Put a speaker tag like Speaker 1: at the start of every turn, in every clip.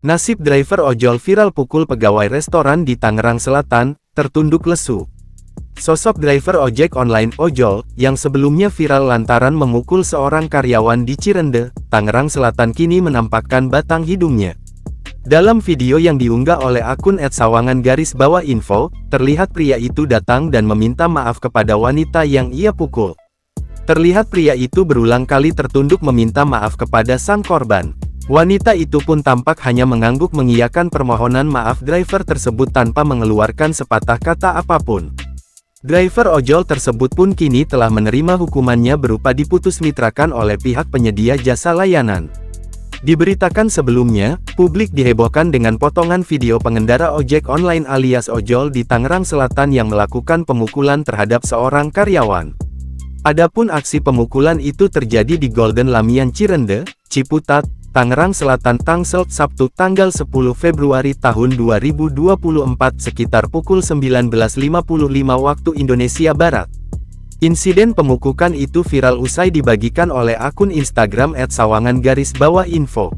Speaker 1: Nasib driver ojol viral pukul pegawai restoran di Tangerang Selatan, tertunduk lesu. Sosok driver ojek online ojol, yang sebelumnya viral lantaran memukul seorang karyawan di Cirende, Tangerang Selatan kini menampakkan batang hidungnya. Dalam video yang diunggah oleh akun @sawangan_info, terlihat pria itu datang dan meminta maaf kepada wanita yang ia pukul. Terlihat pria itu berulang kali tertunduk meminta maaf kepada sang korban. Wanita itu pun tampak hanya mengangguk mengiyakan permohonan maaf driver tersebut tanpa mengeluarkan sepatah kata apapun. Driver ojol tersebut pun kini telah menerima hukumannya berupa diputus mitrakan oleh pihak penyedia jasa layanan. Diberitakan sebelumnya, publik dihebohkan dengan potongan video pengendara ojek online alias ojol di Tangerang Selatan yang melakukan pemukulan terhadap seorang karyawan. Adapun aksi pemukulan itu terjadi di Golden Lamian Cirende, Ciputat, Tangerang Selatan Tangsel, Sabtu tanggal 10 Februari tahun 2024 sekitar pukul 19.55 waktu Indonesia Barat. Insiden pemukulan itu viral usai dibagikan oleh akun Instagram @sawangan_info.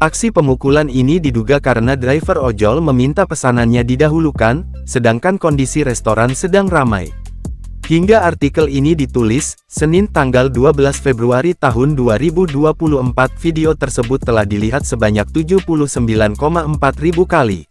Speaker 1: Aksi pemukulan ini diduga karena driver ojol meminta pesanannya didahulukan, sedangkan kondisi restoran sedang ramai. Hingga artikel ini ditulis, Senin tanggal 12 Februari tahun 2024 video tersebut telah dilihat sebanyak 79,4 ribu kali.